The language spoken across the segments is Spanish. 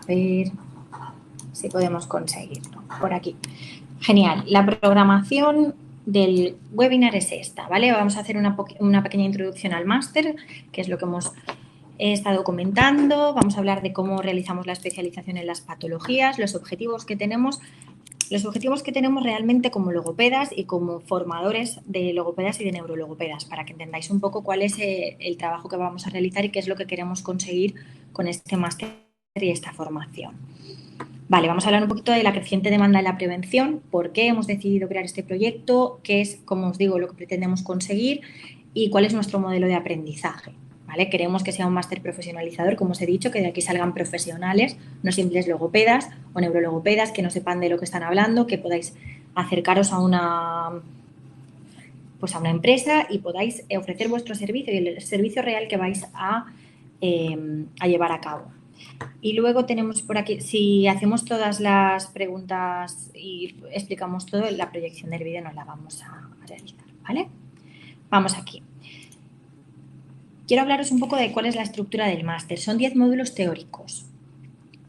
ver si podemos conseguirlo. Por aquí. Genial. La programación del webinar es esta, ¿vale? Vamos a hacer una pequeña introducción al máster, que es lo que hemos estado comentando. Vamos a hablar de cómo realizamos la especialización en las patologías, los objetivos que tenemos realmente como logopedas y como formadores de logopedas y de neurologopedas, para que entendáis un poco cuál es el trabajo que vamos a realizar y qué es lo que queremos conseguir con este máster y esta formación. Vale, vamos a hablar un poquito de la creciente demanda en la prevención, por qué hemos decidido crear este proyecto, qué es, como os digo, lo que pretendemos conseguir y cuál es nuestro modelo de aprendizaje. ¿Vale? Queremos que sea un máster profesionalizador, como os he dicho, que de aquí salgan profesionales, no simples logopedas o neurologopedas que no sepan de lo que están hablando, que podáis acercaros a una empresa y podáis ofrecer vuestro servicio y el servicio real que vais a llevar a cabo. Y luego tenemos por aquí, si hacemos todas las preguntas y explicamos todo, la proyección del vídeo no la vamos a realizar, ¿vale? Vamos aquí. Quiero hablaros un poco de cuál es la estructura del máster. Son 10 módulos teóricos,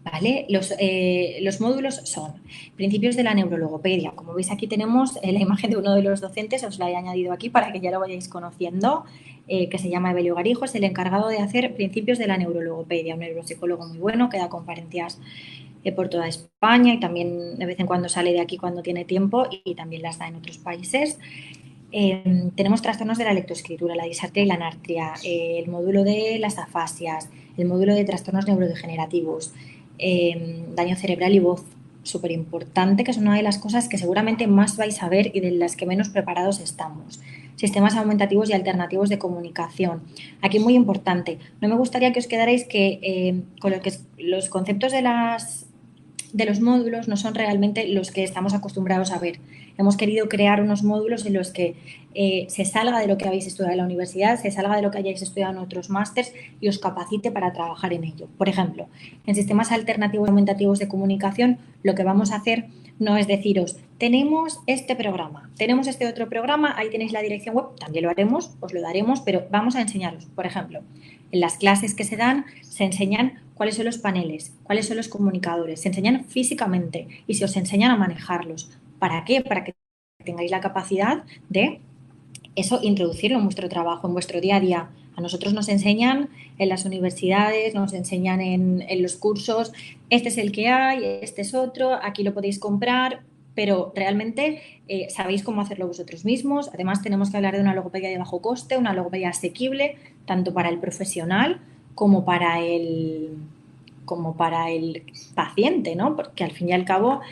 ¿vale? Los módulos son principios de la neurologopedia. Como veis, aquí tenemos la imagen de uno de los docentes, os la he añadido aquí para que ya lo vayáis conociendo, que se llama Evelio Garijo, es el encargado de hacer principios de la neurologopedia, un neuropsicólogo muy bueno que da conferencias por toda España y también de vez en cuando sale de aquí cuando tiene tiempo y también las da en otros países. Tenemos trastornos de la lectoescritura, la disartria y la anartria, el módulo de las afasias, el módulo de trastornos neurodegenerativos, daño cerebral y voz, súper importante, que es una de las cosas que seguramente más vais a ver y de las que menos preparados estamos. Sistemas aumentativos y alternativos de comunicación. Aquí muy importante, no me gustaría que os quedarais con lo que los conceptos de los módulos no son realmente los que estamos acostumbrados a ver. Hemos querido crear unos módulos en los que se salga de lo que habéis estudiado en la universidad, se salga de lo que hayáis estudiado en otros másters y os capacite para trabajar en ello. Por ejemplo, en sistemas alternativos y aumentativos de comunicación, lo que vamos a hacer no es deciros, tenemos este programa, tenemos este otro programa, ahí tenéis la dirección web, también lo haremos, os lo daremos, pero vamos a enseñaros, por ejemplo, en las clases que se dan, se enseñan cuáles son los paneles, cuáles son los comunicadores, se enseñan físicamente y se os enseñan a manejarlos. ¿Para qué? Para que tengáis la capacidad de eso, introducirlo en vuestro trabajo, en vuestro día a día. A nosotros nos enseñan en las universidades, nos enseñan en los cursos, este es el que hay, este es otro, aquí lo podéis comprar, pero realmente sabéis cómo hacerlo vosotros mismos. Además, tenemos que hablar de una logopedia de bajo coste, una logopedia asequible, tanto para el profesional como para el paciente, ¿no? Porque al fin y al cabo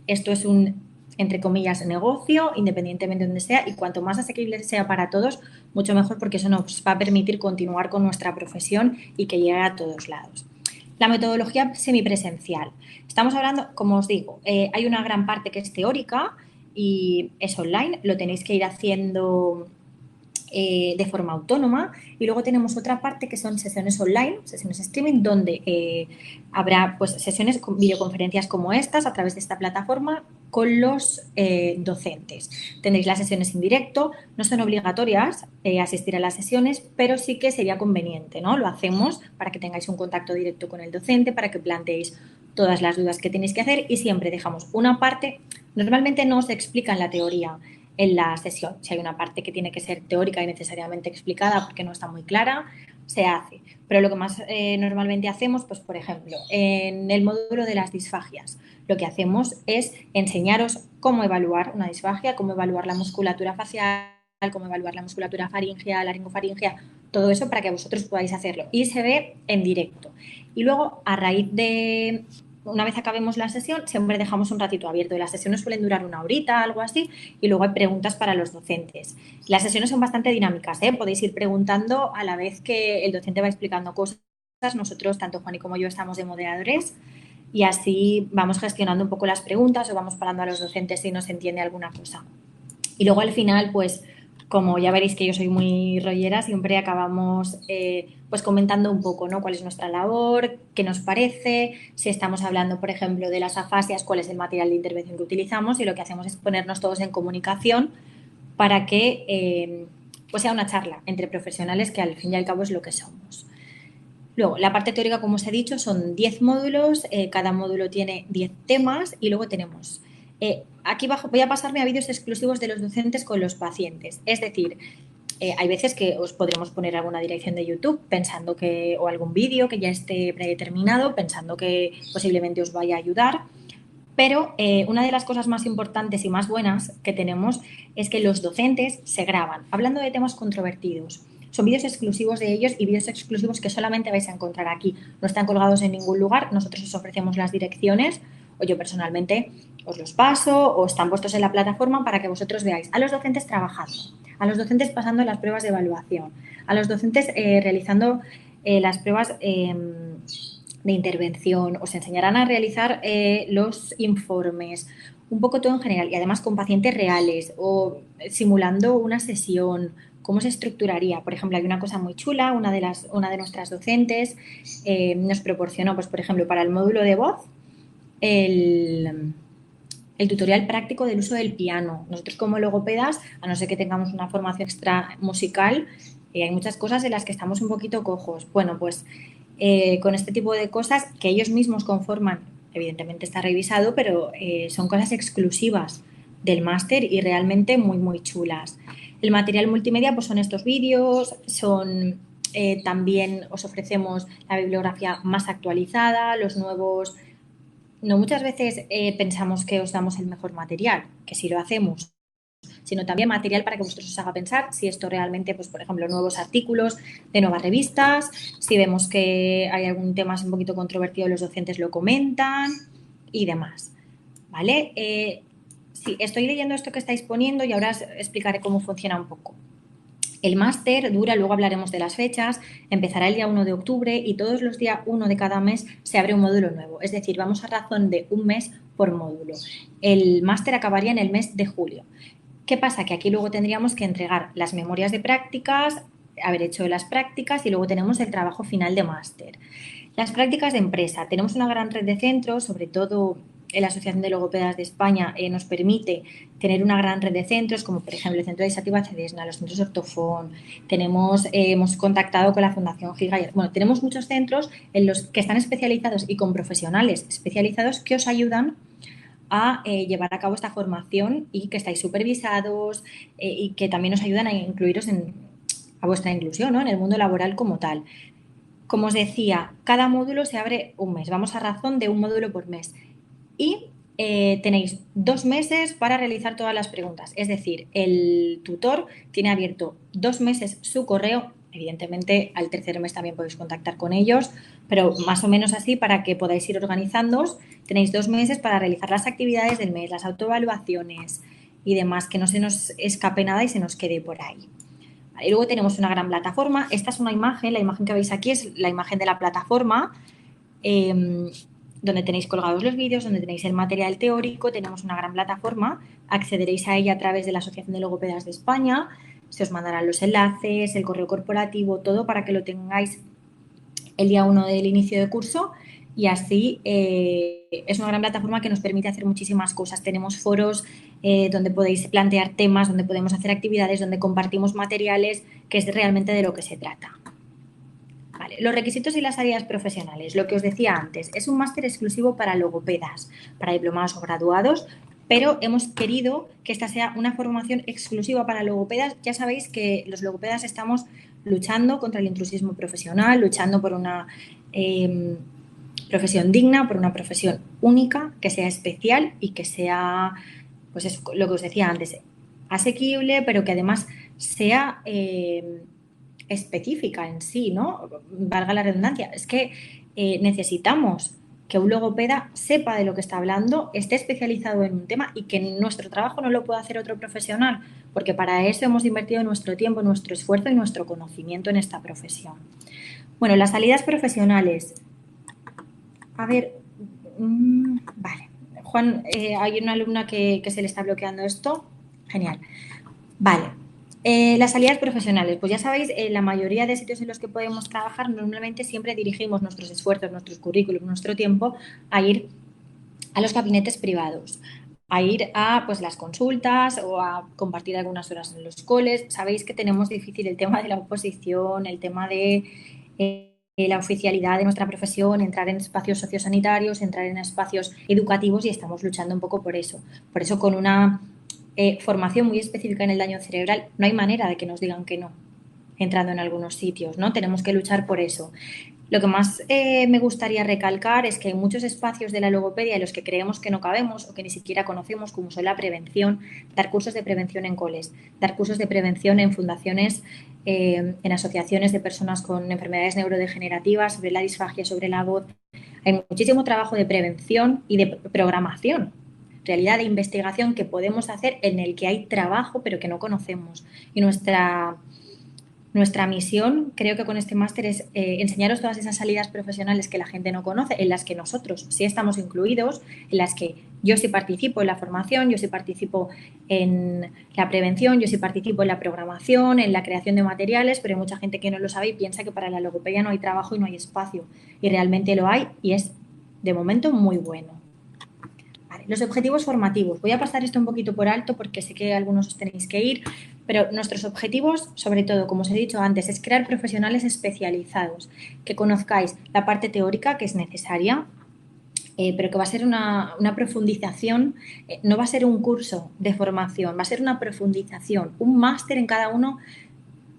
esto es un, entre comillas, negocio, independientemente de donde sea, y cuanto más asequible sea para todos, mucho mejor, porque eso nos va a permitir continuar con nuestra profesión y que llegue a todos lados. La metodología semipresencial. Estamos hablando, como os digo, hay una gran parte que es teórica y es online, lo tenéis que ir haciendo de forma autónoma, y luego tenemos otra parte que son sesiones online, sesiones streaming, donde habrá pues sesiones con videoconferencias como estas a través de esta plataforma con los docentes. Tendréis las sesiones en directo, no son obligatorias asistir a las sesiones, pero sí que sería conveniente, ¿no? Lo hacemos para que tengáis un contacto directo con el docente, para que planteéis todas las dudas que tenéis que hacer, y siempre dejamos una parte, normalmente no os explican la teoría en la sesión. Si hay una parte que tiene que ser teórica y necesariamente explicada porque no está muy clara, se hace. Pero lo que más normalmente hacemos, pues por ejemplo, en el módulo de las disfagias, lo que hacemos es enseñaros cómo evaluar una disfagia, cómo evaluar la musculatura facial, cómo evaluar la musculatura faríngea, laringofaríngea, todo eso para que vosotros podáis hacerlo. Y se ve en directo. Y luego, a raíz de una vez acabemos la sesión, siempre dejamos un ratito abierto. Las sesiones suelen durar una horita, algo así, y luego hay preguntas para los docentes. Las sesiones son bastante dinámicas, ¿eh? Podéis ir preguntando a la vez que el docente va explicando cosas. Nosotros, tanto Juan y como yo, estamos de moderadores y así vamos gestionando un poco las preguntas o vamos parando a los docentes si no se entiende alguna cosa. Y luego al final, pues como ya veréis que yo soy muy rollera, siempre acabamos pues comentando un poco, ¿no? Cuál es nuestra labor, qué nos parece, si estamos hablando, por ejemplo, de las afasias, cuál es el material de intervención que utilizamos, y lo que hacemos es ponernos todos en comunicación para que pues sea una charla entre profesionales, que al fin y al cabo es lo que somos. Luego, la parte teórica, como os he dicho, son 10 módulos, cada módulo tiene 10 temas y luego tenemos, aquí voy a pasarme a vídeos exclusivos de los docentes con los pacientes. Es decir, hay veces que os podremos poner alguna dirección de YouTube pensando que, o algún vídeo que ya esté predeterminado, pensando que posiblemente os vaya a ayudar. Pero una de las cosas más importantes y más buenas que tenemos es que los docentes se graban hablando de temas controvertidos. Son vídeos exclusivos de ellos y vídeos exclusivos que solamente vais a encontrar aquí. No están colgados en ningún lugar. Nosotros os ofrecemos las direcciones o yo personalmente os los paso o están puestos en la plataforma para que vosotros veáis a los docentes trabajando, a los docentes pasando las pruebas de evaluación, a los docentes realizando las pruebas de intervención, os enseñarán a realizar los informes, un poco todo en general y además con pacientes reales o simulando una sesión, cómo se estructuraría. Por ejemplo, hay una cosa muy chula, una de nuestras docentes nos proporcionó, pues por ejemplo, para el módulo de voz, el, el tutorial práctico del uso del piano. Nosotros como logopedas, a no ser que tengamos una formación extra musical, hay muchas cosas en las que estamos un poquito cojos. Bueno, pues con este tipo de cosas que ellos mismos conforman, evidentemente está revisado, pero son cosas exclusivas del máster y realmente muy, muy chulas. El material multimedia pues son estos vídeos, son también os ofrecemos la bibliografía más actualizada, los nuevos. No muchas veces pensamos que os damos el mejor material, que sí lo hacemos, sino también material para que vosotros os haga pensar si esto realmente, pues por ejemplo, nuevos artículos de nuevas revistas, si vemos que hay algún tema un poquito controvertido, los docentes lo comentan y demás. ¿Vale? Sí, estoy leyendo esto que estáis poniendo y ahora os explicaré cómo funciona un poco. El máster dura, luego hablaremos de las fechas, empezará el día 1 de octubre y todos los días 1 de cada mes se abre un módulo nuevo. Es decir, vamos a razón de un mes por módulo. El máster acabaría en el mes de julio. ¿Qué pasa? Que aquí luego tendríamos que entregar las memorias de prácticas, haber hecho las prácticas y luego tenemos el trabajo final de máster. Las prácticas de empresa. Tenemos una gran red de centros, sobre todo la Asociación de Logopedas de España nos permite tener una gran red de centros, como por ejemplo el Centro de Sativa Cedesna, los centros Ortofón, hemos contactado con la Fundación Giga. Bueno, tenemos muchos centros en los que están especializados y con profesionales especializados que os ayudan a llevar a cabo esta formación y que estáis supervisados y que también os ayudan a incluiros a vuestra inclusión, ¿no? En el mundo laboral como tal. Como os decía, cada módulo se abre un mes, vamos a razón de un módulo por mes. Y tenéis 2 meses para realizar todas las preguntas. Es decir, el tutor tiene abierto 2 meses su correo. Evidentemente, al tercer mes también podéis contactar con ellos, pero más o menos así para que podáis ir organizándoos. Tenéis 2 meses para realizar las actividades del mes, las autoevaluaciones y demás, que no se nos escape nada y se nos quede por ahí. Y luego tenemos una gran plataforma. Esta es una imagen, la imagen que veis aquí es la imagen de la plataforma, donde tenéis colgados los vídeos, donde tenéis el material teórico. Tenemos una gran plataforma, accederéis a ella a través de la Asociación de Logopedas de España, se os mandarán los enlaces, el correo corporativo, todo para que lo tengáis el día 1 del inicio de curso y así es una gran plataforma que nos permite hacer muchísimas cosas. Tenemos foros donde podéis plantear temas, donde podemos hacer actividades, donde compartimos materiales, que es realmente de lo que se trata. Vale, los requisitos y las áreas profesionales. Lo que os decía antes, es un máster exclusivo para logopedas, para diplomados o graduados, pero hemos querido que esta sea una formación exclusiva para logopedas. Ya sabéis que los logopedas estamos luchando contra el intrusismo profesional, luchando por una profesión digna, por una profesión única, que sea especial y que sea, pues es lo que os decía antes, asequible, pero que además sea específica en sí, ¿no? Valga la redundancia. Es que necesitamos que un logopeda sepa de lo que está hablando, esté especializado en un tema y que nuestro trabajo no lo pueda hacer otro profesional, porque para eso hemos invertido nuestro tiempo, nuestro esfuerzo y nuestro conocimiento en esta profesión. Bueno, las salidas profesionales. A ver, vale. Juan, hay una alumna que se le está bloqueando esto. Genial. Vale. Las salidas profesionales. Pues ya sabéis, la mayoría de sitios en los que podemos trabajar, normalmente siempre dirigimos nuestros esfuerzos, nuestros currículums, nuestro tiempo a ir a los gabinetes privados, a ir a pues las consultas o a compartir algunas horas en los coles. Sabéis que tenemos difícil el tema de la oposición, el tema de la oficialidad de nuestra profesión, entrar en espacios sociosanitarios, entrar en espacios educativos y estamos luchando un poco por eso. Por eso con una formación muy específica en el daño cerebral no hay manera de que nos digan que no, entrando en algunos sitios, ¿no? Tenemos que luchar por eso. Lo que más me gustaría recalcar es que hay muchos espacios de la logopedia en los que creemos que no cabemos o que ni siquiera conocemos, como son la prevención, dar cursos de prevención en coles, dar cursos de prevención en fundaciones, en asociaciones de personas con enfermedades neurodegenerativas, sobre la disfagia, sobre la voz. Hay muchísimo trabajo de prevención y de programación, realidad de investigación que podemos hacer en el que hay trabajo pero que no conocemos. Y nuestra misión, creo que con este máster, es enseñaros todas esas salidas profesionales que la gente no conoce, en las que nosotros sí estamos incluidos, en las que yo sí participo en la formación, yo sí participo en la prevención, yo sí participo en la programación, en la creación de materiales, pero hay mucha gente que no lo sabe y piensa que para la logopedia no hay trabajo y no hay espacio. Y realmente lo hay y es, de momento, muy bueno. Vale, los objetivos formativos. Voy a pasar esto un poquito por alto porque sé que algunos os tenéis que ir, pero nuestros objetivos, sobre todo, como os he dicho antes, es crear profesionales especializados, que conozcáis la parte teórica que es necesaria, pero que va a ser una profundización, no va a ser un curso de formación, va a ser una profundización, un máster en cada uno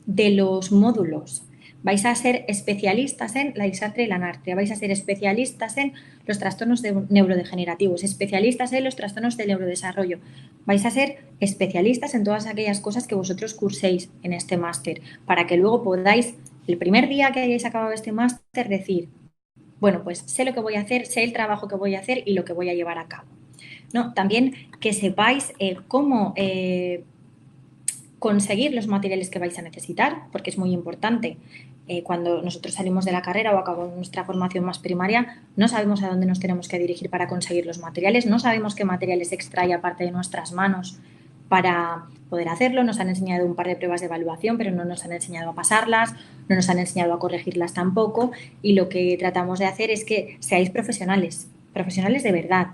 de los módulos. Vais a ser especialistas en la disartria y la anartria, vais a ser especialistas en los trastornos neurodegenerativos, especialistas en los trastornos del neurodesarrollo, vais a ser especialistas en todas aquellas cosas que vosotros curséis en este máster, para que luego podáis, el primer día que hayáis acabado este máster, decir, bueno, pues sé lo que voy a hacer, sé el trabajo que voy a hacer y lo que voy a llevar a cabo. ¿No? También que sepáis cómo conseguir los materiales que vais a necesitar, porque es muy importante. Cuando nosotros salimos de la carrera o acabamos nuestra formación más primaria, no sabemos a dónde nos tenemos que dirigir para conseguir los materiales, no sabemos qué materiales extrae aparte de nuestras manos para poder hacerlo. Nos han enseñado un par de pruebas de evaluación, pero no nos han enseñado a pasarlas, no nos han enseñado a corregirlas tampoco, y lo que tratamos de hacer es que seáis profesionales, profesionales de verdad,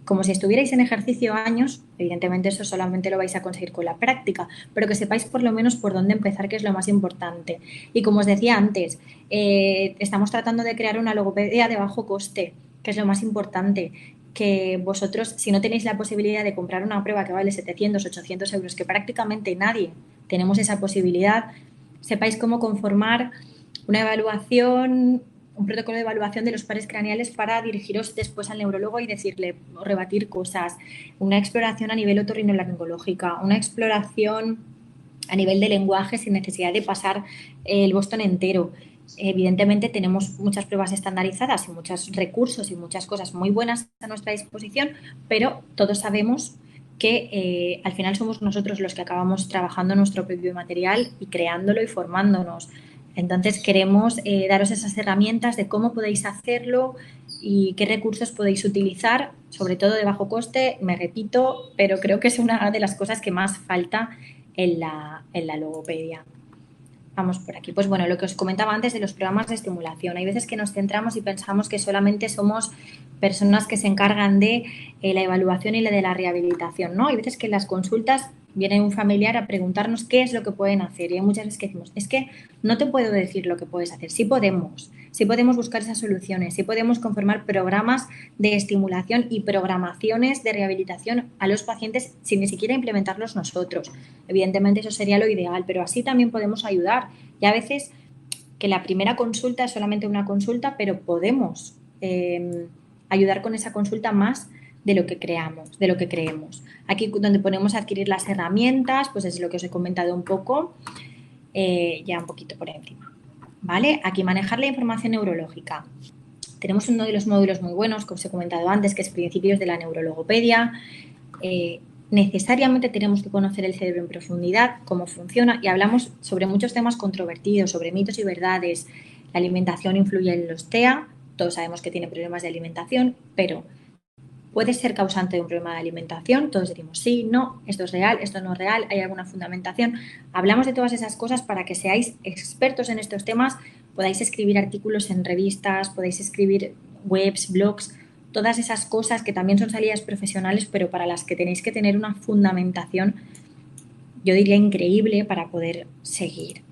como si estuvierais en ejercicio años. Evidentemente eso solamente lo vais a conseguir con la práctica, pero que sepáis por lo menos por dónde empezar, que es lo más importante. Y como os decía antes, estamos tratando de crear una logopedia de bajo coste, que es lo más importante, que vosotros, si no tenéis la posibilidad de comprar una prueba que vale 700, 800 euros, que prácticamente nadie tenemos esa posibilidad, sepáis cómo conformar una evaluación, un protocolo de evaluación de los pares craneales para dirigiros después al neurólogo y decirle o rebatir cosas, una exploración a nivel otorrinolaringológica, una exploración a nivel de lenguaje sin necesidad de pasar el bostón entero. Evidentemente tenemos muchas pruebas estandarizadas y muchos recursos y muchas cosas muy buenas a nuestra disposición, pero todos sabemos que al final somos nosotros los que acabamos trabajando nuestro propio material y creándolo y formándonos. Entonces queremos daros esas herramientas de cómo podéis hacerlo y qué recursos podéis utilizar, sobre todo de bajo coste, me repito, pero creo que es una de las cosas que más falta en la logopedia. Vamos por aquí. Pues bueno, lo que os comentaba antes de los programas de estimulación. Hay veces que nos centramos y pensamos que solamente somos personas que se encargan de la evaluación y la de la rehabilitación, ¿no? Hay veces que en las consultas viene un familiar a preguntarnos qué es lo que pueden hacer y hay muchas veces que decimos, es que no te puedo decir lo que puedes hacer. Sí podemos buscar esas soluciones, sí podemos conformar programas de estimulación y programaciones de rehabilitación a los pacientes sin ni siquiera implementarlos nosotros. Evidentemente eso sería lo ideal, pero así también podemos ayudar. Y a veces que la primera consulta es solamente una consulta, pero podemos ayudar con esa consulta más de lo que creamos, de lo que creemos. Aquí donde ponemos a adquirir las herramientas, pues es lo que os he comentado un poco, ya un poquito por encima. ¿Vale? Aquí manejar la información neurológica. Tenemos uno de los módulos muy buenos, como os he comentado antes, que es Principios de la Neurologopedia. Necesariamente tenemos que conocer el cerebro en profundidad, cómo funciona, y hablamos sobre muchos temas controvertidos, sobre mitos y verdades. La alimentación influye en los TEA, todos sabemos que tiene problemas de alimentación, pero ¿puede ser causante de un problema de alimentación? Todos decimos sí, no, esto es real, esto no es real, hay alguna fundamentación. Hablamos de todas esas cosas para que seáis expertos en estos temas, podáis escribir artículos en revistas, podáis escribir webs, blogs, todas esas cosas que también son salidas profesionales, pero para las que tenéis que tener una fundamentación, yo diría increíble, para poder seguir.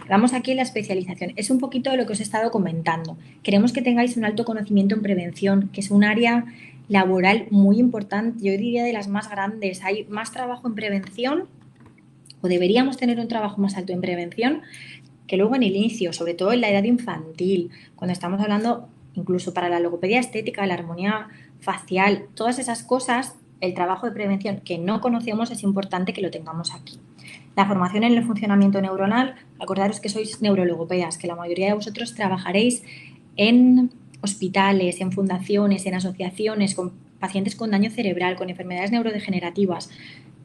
Vamos aquí en la especialización. Es un poquito de lo que os he estado comentando. Queremos que tengáis un alto conocimiento en prevención, que es un área laboral muy importante, yo diría de las más grandes. Hay más trabajo en prevención, o deberíamos tener un trabajo más alto en prevención, que luego en el inicio, sobre todo en la edad infantil, cuando estamos hablando incluso para la logopedia estética, la armonía facial, todas esas cosas, el trabajo de prevención que no conocemos es importante que lo tengamos aquí. La formación en el funcionamiento neuronal, acordaros que sois neurologopedas, que la mayoría de vosotros trabajaréis en hospitales, en fundaciones, en asociaciones, con pacientes con daño cerebral, con enfermedades neurodegenerativas.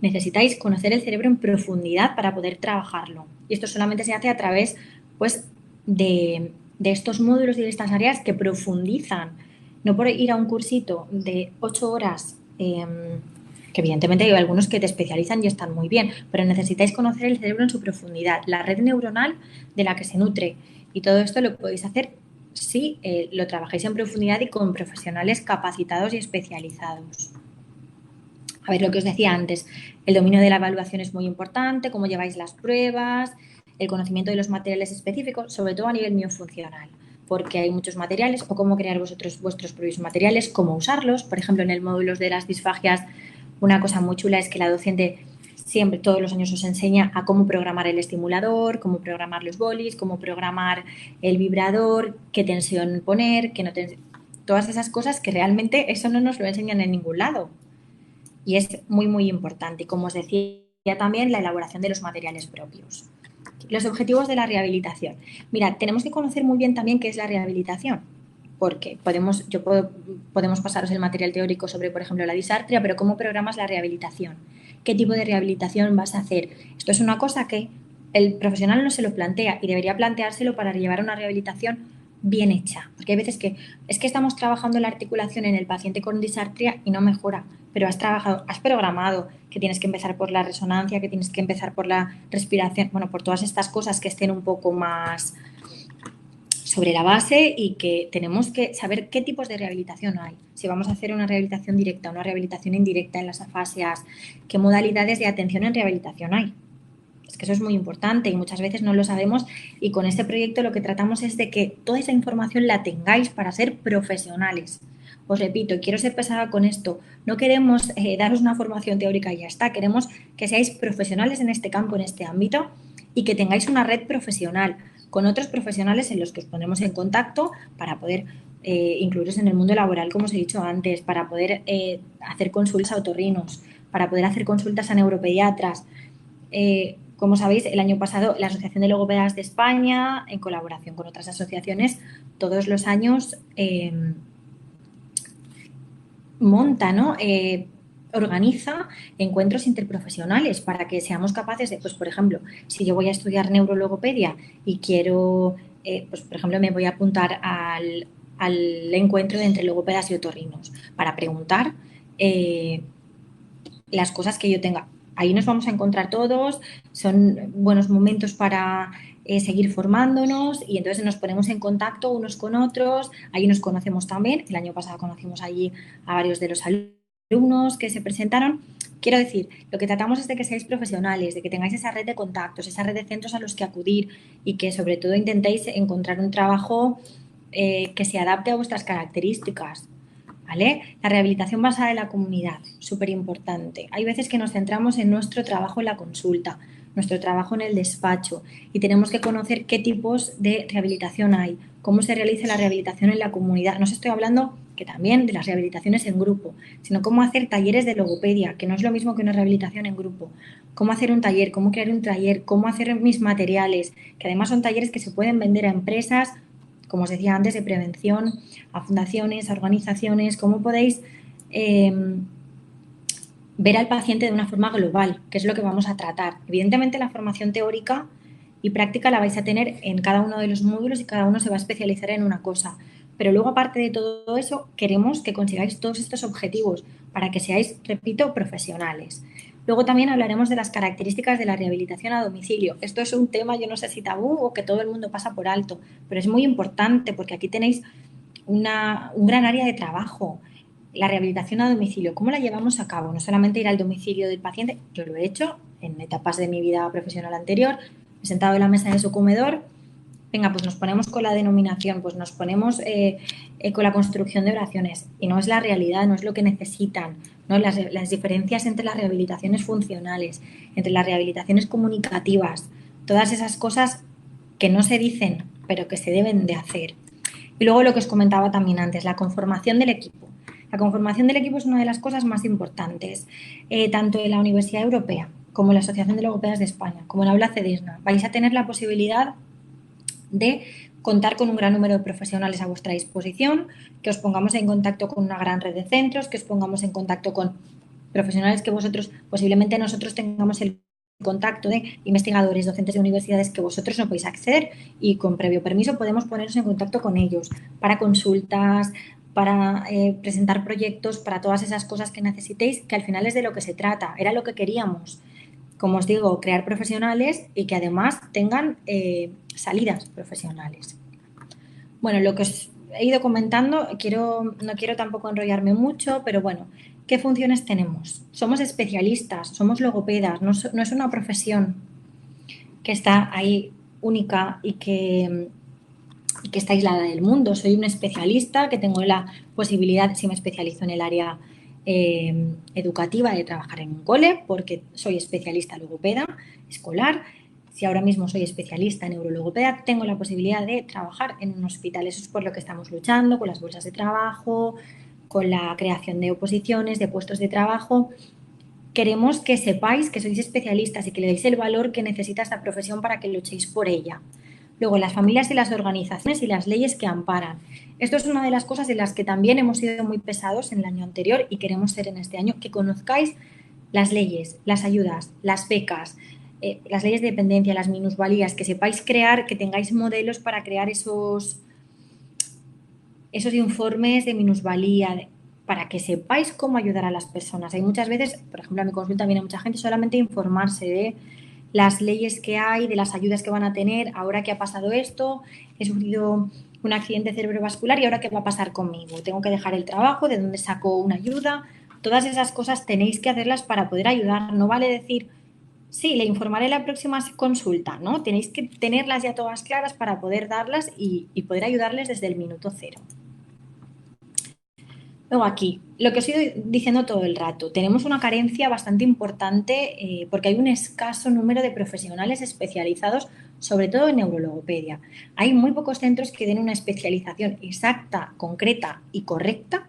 Necesitáis conocer el cerebro en profundidad para poder trabajarlo. Y esto solamente se hace a través, pues, de estos módulos y de estas áreas que profundizan. No por ir a un cursito de 8 horas, que evidentemente hay algunos que te especializan y están muy bien, pero necesitáis conocer el cerebro en su profundidad, la red neuronal de la que se nutre. Y todo esto lo podéis hacer si lo trabajáis en profundidad y con profesionales capacitados y especializados. A ver, lo que os decía antes, el dominio de la evaluación es muy importante, cómo lleváis las pruebas, el conocimiento de los materiales específicos, sobre todo a nivel miofuncional, porque hay muchos materiales, o cómo crear vosotros vuestros propios materiales, cómo usarlos. Por ejemplo, en el módulo de las disfagias, una cosa muy chula es que la docente siempre, todos los años, os enseña a cómo programar el estimulador, cómo programar los bolis, cómo programar el vibrador, qué tensión poner, qué no tensión, todas esas cosas que realmente eso no nos lo enseñan en ningún lado. Y es muy, muy importante. Y como os decía también, la elaboración de los materiales propios. Los objetivos de la rehabilitación. Mira, tenemos que conocer muy bien también qué es la rehabilitación, porque podemos pasaros el material teórico sobre, por ejemplo, la disartria, pero ¿cómo programas la rehabilitación? ¿Qué tipo de rehabilitación vas a hacer? Esto es una cosa que el profesional no se lo plantea y debería planteárselo para llevar una rehabilitación bien hecha, porque hay veces que es que estamos trabajando la articulación en el paciente con disartria y no mejora, pero has programado que tienes que empezar por la resonancia, que tienes que empezar por la respiración, bueno, por todas estas cosas que estén un poco más sobre la base y que tenemos que saber qué tipos de rehabilitación hay. Si vamos a hacer una rehabilitación directa, una rehabilitación indirecta en las afasias, qué modalidades de atención en rehabilitación hay. Es que eso es muy importante y muchas veces no lo sabemos y con este proyecto lo que tratamos es de que toda esa información la tengáis para ser profesionales. Os repito, quiero ser pesada con esto. No queremos daros una formación teórica y ya está. Queremos que seáis profesionales en este campo, en este ámbito y que tengáis una red profesional con otros profesionales en los que os ponemos en contacto para poder incluiros en el mundo laboral, como os he dicho antes, para poder hacer consultas a otorrinos, para poder hacer consultas a neuropediatras. Como sabéis, el año pasado la Asociación de Logopedas de España, en colaboración con otras asociaciones, todos los años monta, ¿no? Organiza encuentros interprofesionales para que seamos capaces de, pues por ejemplo, si yo voy a estudiar neurologopedia y quiero, pues por ejemplo, me voy a apuntar al encuentro de entre logopedas y otorrinos para preguntar las cosas que yo tenga. Ahí nos vamos a encontrar todos, son buenos momentos para seguir formándonos y entonces nos ponemos en contacto unos con otros, ahí nos conocemos también, el año pasado conocimos allí a varios de los alumnos que se presentaron. Quiero decir, lo que tratamos es de que seáis profesionales, de que tengáis esa red de contactos, esa red de centros a los que acudir y que sobre todo intentéis encontrar un trabajo que se adapte a vuestras características. ¿Vale? La rehabilitación basada en la comunidad, súper importante. Hay veces que nos centramos en nuestro trabajo en la consulta, nuestro trabajo en el despacho y tenemos que conocer qué tipos de rehabilitación hay, cómo se realiza la rehabilitación en la comunidad. No os estoy hablando que también de las rehabilitaciones en grupo, sino cómo hacer talleres de logopedia, que no es lo mismo que una rehabilitación en grupo. Cómo hacer un taller, cómo crear un taller, cómo hacer mis materiales, que además son talleres que se pueden vender a empresas, como os decía antes, de prevención, a fundaciones, a organizaciones, cómo podéis ver al paciente de una forma global, que es lo que vamos a tratar. Evidentemente, la formación teórica y práctica la vais a tener en cada uno de los módulos y cada uno se va a especializar en una cosa. Pero luego, aparte de todo eso, queremos que consigáis todos estos objetivos para que seáis, repito, profesionales. Luego también hablaremos de las características de la rehabilitación a domicilio. Esto es un tema, yo no sé si tabú o que todo el mundo pasa por alto, pero es muy importante porque aquí tenéis un gran área de trabajo. La rehabilitación a domicilio, ¿cómo la llevamos a cabo? No solamente ir al domicilio del paciente, yo lo he hecho en etapas de mi vida profesional anterior, sentado en la mesa de su comedor, venga, pues nos ponemos con la denominación, pues nos ponemos con la construcción de oraciones y no es la realidad, no es lo que necesitan, ¿no? Las diferencias entre las rehabilitaciones funcionales, entre las rehabilitaciones comunicativas, todas esas cosas que no se dicen, pero que se deben de hacer. Y luego lo que os comentaba también antes, la conformación del equipo. La conformación del equipo es una de las cosas más importantes, tanto en la Universidad Europea como en la Asociación de Logopedas de España, como en Aula CEDESNA. Vais a tener la posibilidad de contar con un gran número de profesionales a vuestra disposición, que os pongamos en contacto con una gran red de centros, que os pongamos en contacto con profesionales que vosotros, posiblemente nosotros tengamos el contacto de investigadores, docentes de universidades que vosotros no podéis acceder y con previo permiso podemos ponernos en contacto con ellos para consultas, para presentar proyectos, para todas esas cosas que necesitéis, que al final es de lo que se trata, era lo que queríamos. Como os digo, crear profesionales y que además tengan salidas profesionales. Bueno, lo que os he ido comentando, no quiero tampoco enrollarme mucho, pero bueno, ¿qué funciones tenemos? Somos especialistas, somos logopedas, no es una profesión que está ahí única y que está aislada del mundo. Soy un especialista que tengo la posibilidad, si me especializo en el área educativa, de trabajar en un cole, porque soy especialista logopeda escolar. Si ahora mismo soy especialista en neurologopeda, tengo la posibilidad de trabajar en un hospital. Eso es por lo que estamos luchando con las bolsas de trabajo, con la creación de oposiciones, de puestos de trabajo. Queremos que sepáis que sois especialistas y que le deis el valor que necesita esta profesión para que luchéis por ella. Luego, las familias y las organizaciones y las leyes que amparan. Esto es una de las cosas en las que también hemos sido muy pesados en el año anterior y queremos ser en este año, que conozcáis las leyes, las ayudas, las becas, las leyes de dependencia, las minusvalías, que sepáis crear, que tengáis modelos para crear esos informes de minusvalía, para que sepáis cómo ayudar a las personas. Hay muchas veces, por ejemplo, a mi consulta viene mucha gente solamente a informarse de las leyes que hay, de las ayudas que van a tener, ahora que ha pasado esto, he sufrido un accidente cerebrovascular y ahora qué va a pasar conmigo, tengo que dejar el trabajo, de dónde saco una ayuda, todas esas cosas tenéis que hacerlas para poder ayudar, no vale decir, sí, le informaré la próxima consulta, ¿no? Tenéis que tenerlas ya todas claras para poder darlas y poder ayudarles desde el minuto cero. Luego aquí, lo que os he ido diciendo todo el rato, tenemos una carencia bastante importante porque hay un escaso número de profesionales especializados, sobre todo en neurologopedia. Hay muy pocos centros que den una especialización exacta, concreta y correcta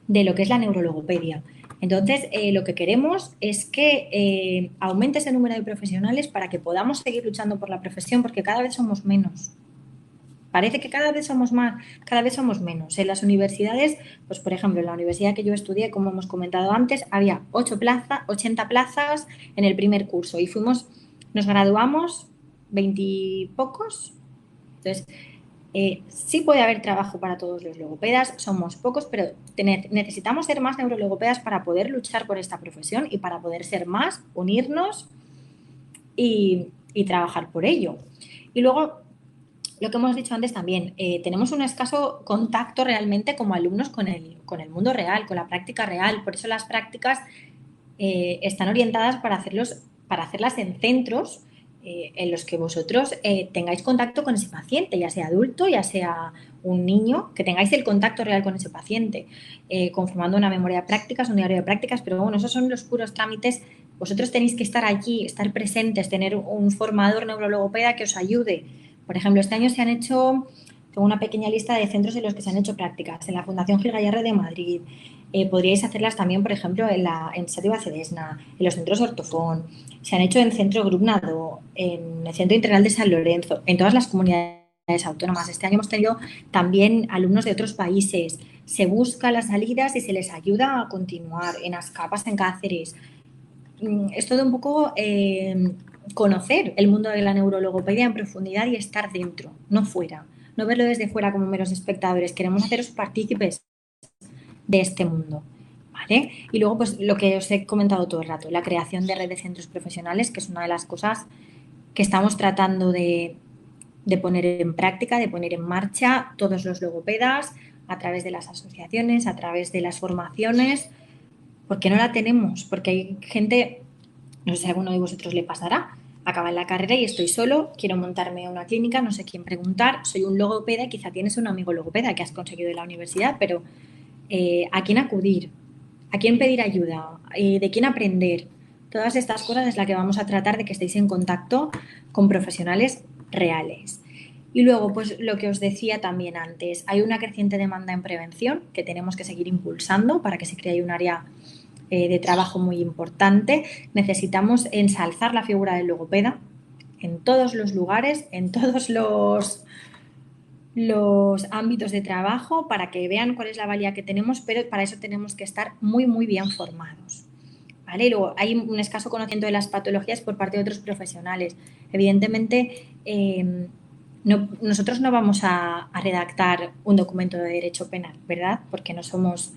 de lo que es la neurologopedia. Entonces, lo que queremos es que aumente ese número de profesionales para que podamos seguir luchando por la profesión, porque cada vez somos menos. Parece que cada vez somos más, cada vez somos menos. En las universidades, pues por ejemplo, en la universidad que yo estudié, como hemos comentado antes, había 80 plazas en el primer curso y nos graduamos 20 y pocos. Entonces, sí puede haber trabajo para todos los logopedas, somos pocos, pero necesitamos ser más neurologopedas para poder luchar por esta profesión y para poder ser más, unirnos y trabajar por ello. Y luego, lo que hemos dicho antes también, tenemos un escaso contacto realmente como alumnos con el mundo real, con la práctica real. Por eso las prácticas están orientadas para hacerlas en centros en los que vosotros tengáis contacto con ese paciente, ya sea adulto, ya sea un niño, que tengáis el contacto real con ese paciente, conformando una memoria de prácticas, un diario de prácticas, pero bueno, esos son los puros trámites. Vosotros tenéis que estar allí, estar presentes, tener un formador neurologopeda que os ayude. Por ejemplo, este año tengo una pequeña lista de centros en los que se han hecho prácticas, en la Fundación Gil Gallarre de Madrid. Podríais hacerlas también, por ejemplo, en Sativa Cedesna, en los centros Ortofón, se han hecho en Centro Grupnado, en el Centro Integral de San Lorenzo, en todas las comunidades autónomas. Este año hemos tenido también alumnos de otros países. Se busca las salidas y se les ayuda a continuar en Ascapas, en Cáceres. Es todo un poco conocer el mundo de la neurologopedia en profundidad y estar dentro, no fuera. No verlo desde fuera como meros espectadores. Queremos haceros partícipes de este mundo. ¿Vale? Y luego, pues lo que os he comentado todo el rato, la creación de red de centros profesionales, que es una de las cosas que estamos tratando de poner en práctica, de poner en marcha todos los logopedas a través de las asociaciones, a través de las formaciones, porque no la tenemos, porque hay gente, no sé si a alguno de vosotros le pasará, acabas la carrera y estoy solo, quiero montarme una clínica, no sé quién preguntar, soy un logopeda y quizá tienes un amigo logopeda que has conseguido en la universidad, pero ¿a quién acudir? ¿A quién pedir ayuda? ¿De quién aprender? Todas estas cosas es la que vamos a tratar de que estéis en contacto con profesionales reales. Y luego, pues lo que os decía también antes, hay una creciente demanda en prevención que tenemos que seguir impulsando para que se cree un área de trabajo muy importante. Necesitamos ensalzar la figura del logopeda en todos los lugares, en todos los ámbitos de trabajo para que vean cuál es la valía que tenemos, pero para eso tenemos que estar muy, muy bien formados. ¿Vale? Y luego hay un escaso conocimiento de las patologías por parte de otros profesionales. Evidentemente, nosotros no vamos a redactar un documento de derecho penal, ¿verdad? Porque no hemos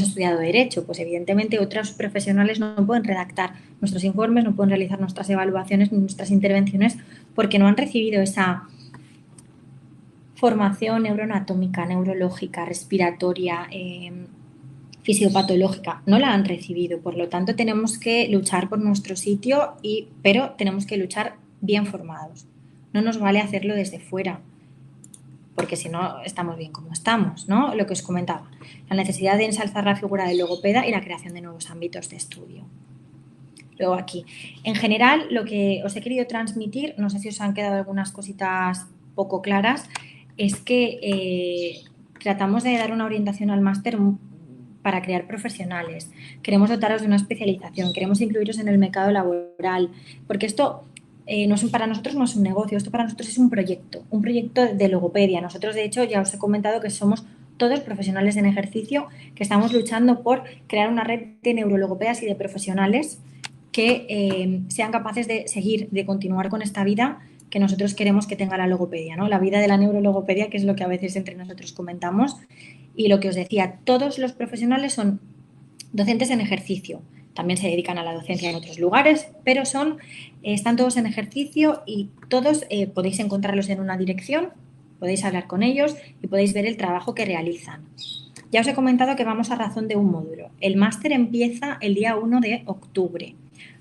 estudiado derecho. Pues evidentemente otros profesionales no pueden redactar nuestros informes, no pueden realizar nuestras evaluaciones, nuestras intervenciones, porque no han recibido esa formación neuroanatómica, neurológica, respiratoria, fisiopatológica, no la han recibido. Por lo tanto, tenemos que luchar por nuestro sitio, pero tenemos que luchar bien formados. No nos vale hacerlo desde fuera, porque si no estamos bien como estamos, ¿no? Lo que os comentaba, la necesidad de ensalzar la figura del logopeda y la creación de nuevos ámbitos de estudio. Luego aquí, en general, lo que os he querido transmitir, no sé si os han quedado algunas cositas poco claras, es que tratamos de dar una orientación al máster para crear profesionales. Queremos dotaros de una especialización, queremos incluiros en el mercado laboral, porque esto para nosotros no es un negocio, esto para nosotros es un proyecto de logopedia. Nosotros, de hecho, ya os he comentado que somos todos profesionales en ejercicio, que estamos luchando por crear una red de neurologopedas y de profesionales que sean capaces de seguir, de continuar con esta vida que nosotros queremos que tenga la logopedia, ¿no? La vida de la neurologopedia, que es lo que a veces entre nosotros comentamos. Y lo que os decía, todos los profesionales son docentes en ejercicio. También se dedican a la docencia en otros lugares, pero están todos en ejercicio y todos podéis encontrarlos en una dirección, podéis hablar con ellos y podéis ver el trabajo que realizan. Ya os he comentado que vamos a razón de un módulo. El máster empieza el día 1 de octubre.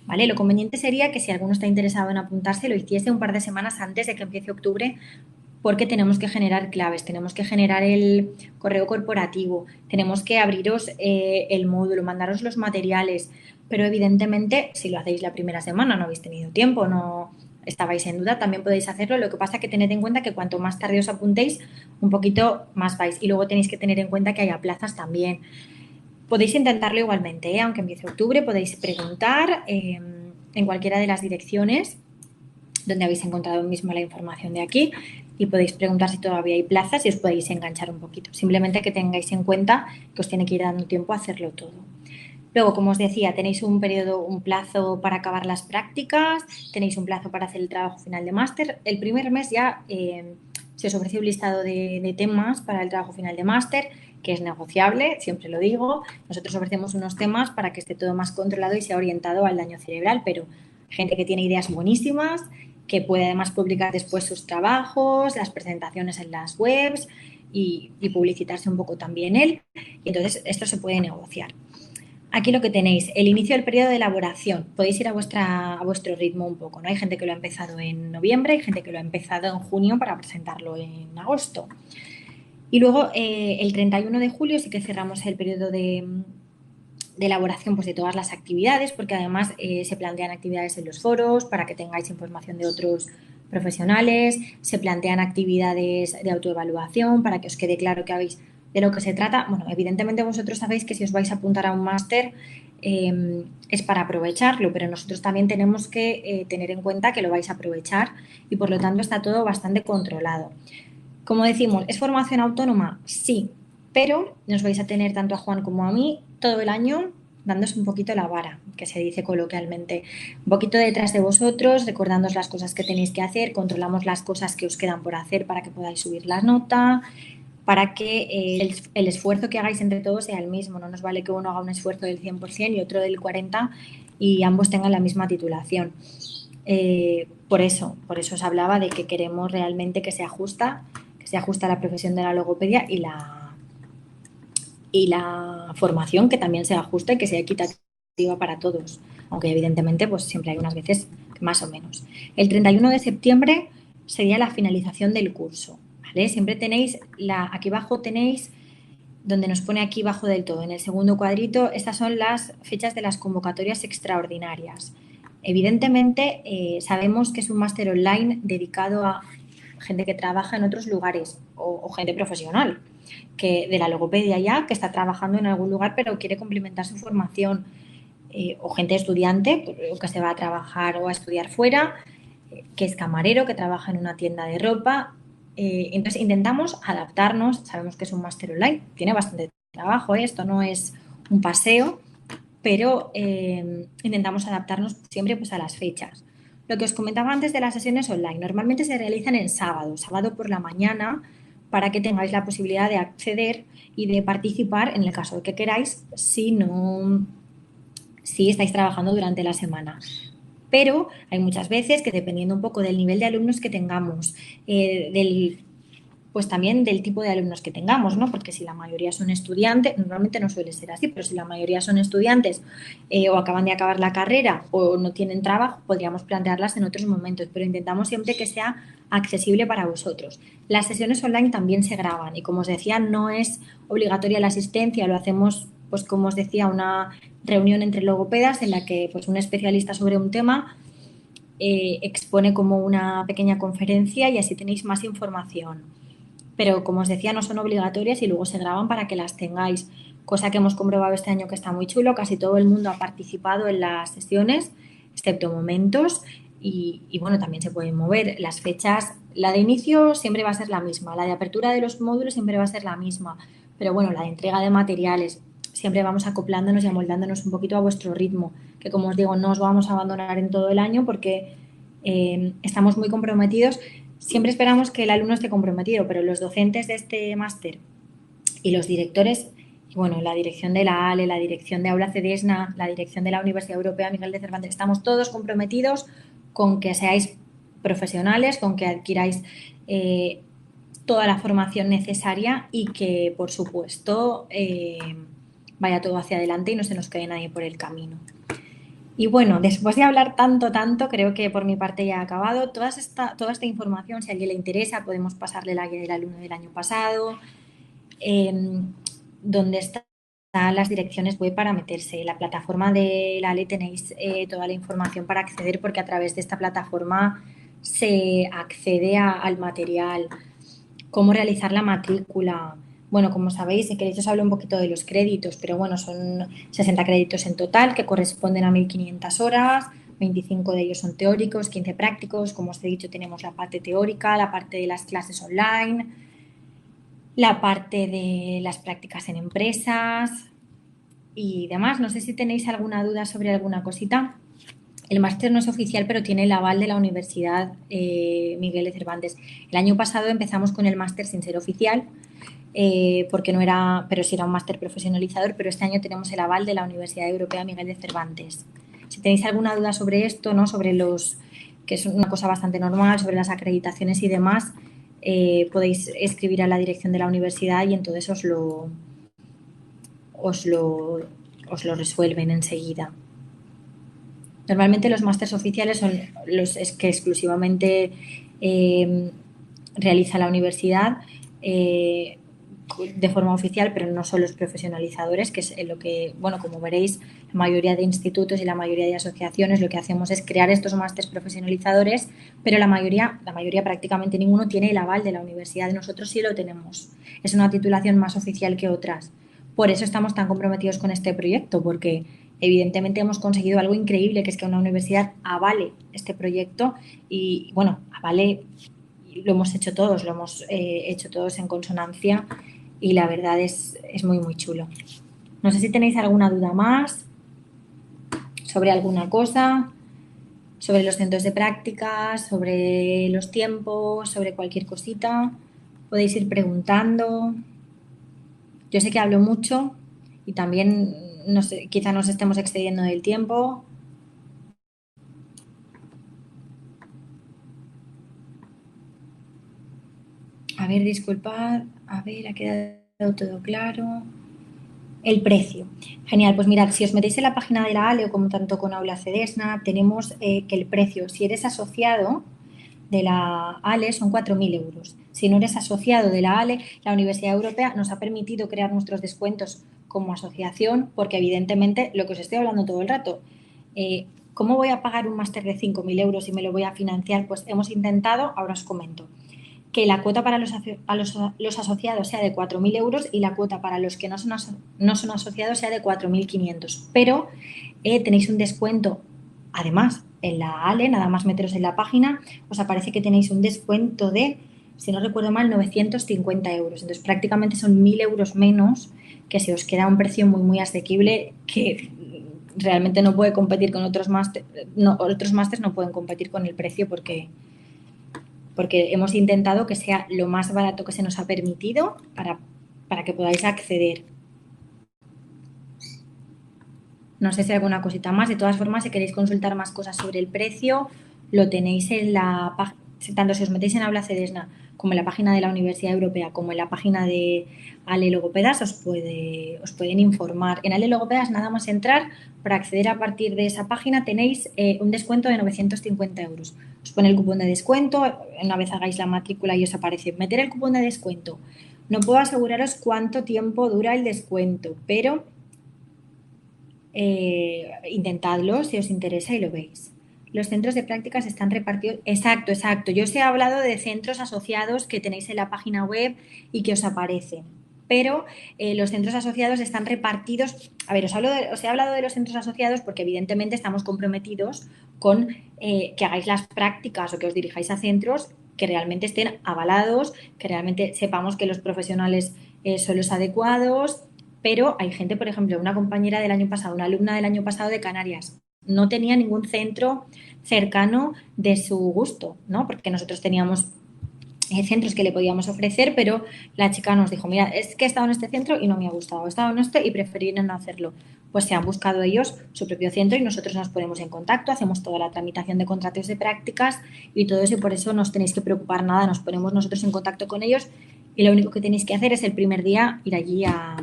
¿Vale? Lo conveniente sería que si alguno está interesado en apuntarse, lo hiciese un par de semanas antes de que empiece octubre, porque tenemos que generar claves, tenemos que generar el correo corporativo, tenemos que abriros el módulo, mandaros los materiales, pero evidentemente si lo hacéis la primera semana, no habéis tenido tiempo, no estabais en duda, también podéis hacerlo. Lo que pasa es que tened en cuenta que cuanto más tarde os apuntéis, un poquito más vais. Y luego tenéis que tener en cuenta que haya plazas también. Podéis intentarlo igualmente, aunque empiece octubre, podéis preguntar en cualquiera de las direcciones donde habéis encontrado mismo la información de aquí y podéis preguntar si todavía hay plazas y os podéis enganchar un poquito. Simplemente que tengáis en cuenta que os tiene que ir dando tiempo a hacerlo todo. Luego, como os decía, tenéis un plazo para acabar las prácticas, tenéis un plazo para hacer el trabajo final de máster. El primer mes ya se os ofrece un listado de temas para el trabajo final de máster, que es negociable, siempre lo digo. Nosotros ofrecemos unos temas para que esté todo más controlado y sea orientado al daño cerebral, pero gente que tiene ideas buenísimas, que puede además publicar después sus trabajos, las presentaciones en las webs y publicitarse un poco también él. Y entonces esto se puede negociar. Aquí lo que tenéis, el inicio del periodo de elaboración. Podéis ir a vuestro ritmo un poco, ¿no? Hay gente que lo ha empezado en noviembre, hay gente que lo ha empezado en junio para presentarlo en agosto. Y luego el 31 de julio sí que cerramos el periodo de elaboración, pues, de todas las actividades, porque además se plantean actividades en los foros para que tengáis información de otros profesionales, se plantean actividades de autoevaluación para que os quede claro que habéis de lo que se trata. Bueno, evidentemente vosotros sabéis que si os vais a apuntar a un máster es para aprovecharlo, pero nosotros también tenemos que tener en cuenta que lo vais a aprovechar y por lo tanto está todo bastante controlado. Como decimos, ¿es formación autónoma? Sí, pero nos vais a tener tanto a Juan como a mí todo el año dándose un poquito la vara, que se dice coloquialmente, un poquito detrás de vosotros, recordándoos las cosas que tenéis que hacer, controlamos las cosas que os quedan por hacer para que podáis subir la nota, para que el esfuerzo que hagáis entre todos sea el mismo. No nos vale que uno haga un esfuerzo del 100% y otro del 40% y ambos tengan la misma titulación. Por eso os hablaba de que queremos realmente que se ajusta a la profesión de la logopedia y la formación que también se ajuste y que sea equitativa para todos. Aunque evidentemente pues siempre hay unas veces más o menos. El 31 de septiembre sería la finalización del curso, ¿vale? Siempre tenéis, aquí abajo tenéis, donde nos pone aquí abajo del todo, en el segundo cuadrito, estas son las fechas de las convocatorias extraordinarias. Evidentemente, sabemos que es un máster online dedicado a gente que trabaja en otros lugares o gente profesional, que de la logopedia ya, que está trabajando en algún lugar pero quiere complementar su formación, o gente estudiante que se va a trabajar o a estudiar fuera, que es camarero, que trabaja en una tienda de ropa. Entonces intentamos adaptarnos, sabemos que es un máster online, tiene bastante trabajo, esto no es un paseo, pero intentamos adaptarnos siempre pues, a las fechas. Lo que os comentaba antes de las sesiones online, normalmente se realizan en sábado por la mañana, para que tengáis la posibilidad de acceder y de participar en el caso de que queráis, si estáis trabajando durante la semana. Pero hay muchas veces que dependiendo un poco del nivel de alumnos que tengamos, pues también del tipo de alumnos que tengamos, ¿no? Porque si la mayoría son estudiantes, normalmente no suele ser así, pero si la mayoría son estudiantes, o acaban de acabar la carrera o no tienen trabajo, podríamos plantearlas en otros momentos, pero intentamos siempre que sea accesible para vosotros. Las sesiones online también se graban y, como os decía, no es obligatoria la asistencia, lo hacemos, pues como os decía, una reunión entre logopedas en la que pues, un especialista sobre un tema expone como una pequeña conferencia y así tenéis más información. Pero como os decía, no son obligatorias y luego se graban para que las tengáis, cosa que hemos comprobado este año que está muy chulo. Casi todo el mundo ha participado en las sesiones, excepto momentos, y bueno, también se pueden mover las fechas. La de inicio siempre va a ser la misma, la de apertura de los módulos siempre va a ser la misma, pero bueno, la de entrega de materiales siempre vamos acoplándonos y amoldándonos un poquito a vuestro ritmo, que como os digo, no os vamos a abandonar en todo el año porque estamos muy comprometidos. Siempre esperamos que el alumno esté comprometido, pero los docentes de este máster y los directores, y bueno, la dirección de la ALE, la dirección de Aula CEDESNA, la dirección de la Universidad Europea Miguel de Cervantes, estamos todos comprometidos con que seáis profesionales, con que adquiráis toda la formación necesaria y que, por supuesto, vaya todo hacia adelante y no se nos quede nadie por el camino. Y bueno, después de hablar tanto, creo que por mi parte ya ha acabado. Toda esta información, si a alguien le interesa, podemos pasarle la guía del alumno del año pasado, eh, donde están las direcciones web para meterse. En la plataforma de la ALE tenéis toda la información para acceder, porque a través de esta plataforma se accede al material, cómo realizar la matrícula. Bueno, como sabéis, si queréis os hablo un poquito de los créditos, pero bueno, son 60 créditos en total que corresponden a 1.500 horas, 25 de ellos son teóricos, 15 prácticos. Como os he dicho, tenemos la parte teórica, la parte de las clases online, la parte de las prácticas en empresas y demás. No sé si tenéis alguna duda sobre alguna cosita. El máster no es oficial, pero tiene el aval de la Universidad Miguel de Cervantes. El año pasado empezamos con el máster sin ser oficial, porque no era, pero sí era un máster profesionalizador, pero este año tenemos el aval de la Universidad Europea Miguel de Cervantes. Si tenéis alguna duda sobre esto, ¿no? Sobre los, que es una cosa bastante normal, sobre las acreditaciones y demás, podéis escribir a la dirección de la universidad y entonces os lo, os lo resuelven enseguida. Normalmente los másters oficiales son los que exclusivamente eh, realiza la universidad de forma oficial, pero no son los profesionalizadores, que es lo que, bueno, como veréis, la mayoría de institutos y la mayoría de asociaciones lo que hacemos es crear estos másters profesionalizadores, pero la mayoría prácticamente ninguno tiene el aval de la universidad. Nosotros sí lo tenemos. Es una titulación más oficial que otras. Por eso estamos tan comprometidos con este proyecto, porque evidentemente hemos conseguido algo increíble, que es que una universidad avale este proyecto y, bueno, avale, lo hemos hecho todos, lo hemos hecho todos en consonancia y la verdad es muy chulo. No sé si tenéis alguna duda más sobre alguna cosa, sobre los centros de práctica, sobre los tiempos, sobre cualquier cosita. Podéis ir preguntando. Yo sé que hablo mucho y también, no sé, quizá nos estemos excediendo del tiempo. A ver, disculpad. A ver, ha quedado todo claro. El precio. Genial, pues mirad, si os metéis en la página de la ALE o como tanto con Aula Cedesna, tenemos que el precio, si eres asociado de la ALE, son 4.000 euros. Si no eres asociado de la ALE, la Universidad Europea nos ha permitido crear nuestros descuentos como asociación, porque evidentemente, lo que os estoy hablando todo el rato, ¿cómo voy a pagar un máster de 5.000 euros y me lo voy a financiar? Pues hemos intentado, ahora os comento, que la cuota para los asociados sea de 4.000 euros y la cuota para los que no son asociados sea de 4.500. Pero tenéis un descuento, además, en la ALE, nada más meteros en la página, os aparece que tenéis un descuento de, si no recuerdo mal, 950 euros. Entonces, prácticamente son 1.000 euros menos, que se os queda un precio muy, muy asequible, que realmente no puede competir con otros másteres, otros másteres no pueden competir con el precio porque hemos intentado que sea lo más barato que se nos ha permitido para que podáis acceder. No sé si hay alguna cosita más. De todas formas, si queréis consultar más cosas sobre el precio, lo tenéis en la página, tanto si os metéis en Aula Cedesna como en la página de la Universidad Europea, como en la página de Ale Logopedas, os pueden informar. En Ale Logopedas, nada más entrar, para acceder a partir de esa página tenéis un descuento de 950 euros. Os pone el cupón de descuento, una vez hagáis la matrícula y os aparece meter el cupón de descuento. No puedo aseguraros cuánto tiempo dura el descuento, pero intentadlo si os interesa y lo veis. Los centros de prácticas están repartidos. Exacto, exacto. Yo os he hablado de centros asociados que tenéis en la página web y que os aparecen. Pero los centros asociados están repartidos. A ver, os he hablado de los centros asociados porque evidentemente estamos comprometidos con que hagáis las prácticas o que os dirijáis a centros que realmente estén avalados, que realmente sepamos que los profesionales son los adecuados, pero hay gente, por ejemplo, una compañera del año pasado, una alumna del año pasado de Canarias, no tenía ningún centro cercano de su gusto, ¿no? Porque nosotros teníamos centros que le podíamos ofrecer, pero la chica nos dijo, mira, es que he estado en este centro y no me ha gustado, he estado en este y preferí no hacerlo. Pues se han buscado ellos su propio centro y nosotros nos ponemos en contacto, hacemos toda la tramitación de contratos de prácticas y todo eso, y por eso no os tenéis que preocupar nada, nos ponemos nosotros en contacto con ellos y lo único que tenéis que hacer es el primer día ir allí a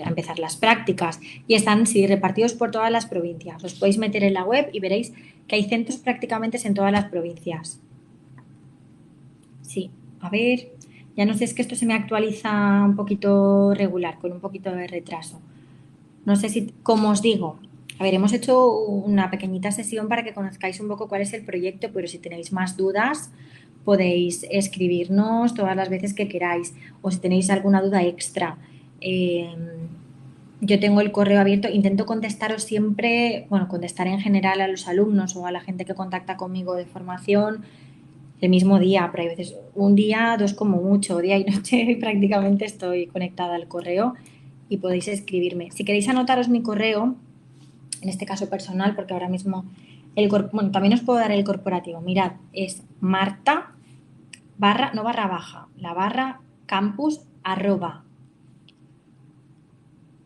empezar las prácticas y están sí, repartidos por todas las provincias. Os podéis meter en la web y veréis que hay centros prácticamente en todas las provincias. Sí, a ver, ya no sé, es que esto se me actualiza un poquito regular, con un poquito de retraso. No sé si, como os digo, a ver, hemos hecho una pequeñita sesión para que conozcáis un poco cuál es el proyecto, pero si tenéis más dudas, podéis escribirnos todas las veces que queráis o si tenéis alguna duda extra. Eh, yo tengo el correo abierto, intento contestaros siempre, bueno, contestar en general a los alumnos o a la gente que contacta conmigo de formación el mismo día, pero hay veces un día, dos como mucho, día y noche, y prácticamente estoy conectada al correo y podéis escribirme. Si queréis anotaros mi correo, en este caso personal, porque ahora mismo bueno, también os puedo dar el corporativo. Mirad, es Marta barra, no barra baja, la barra campus arroba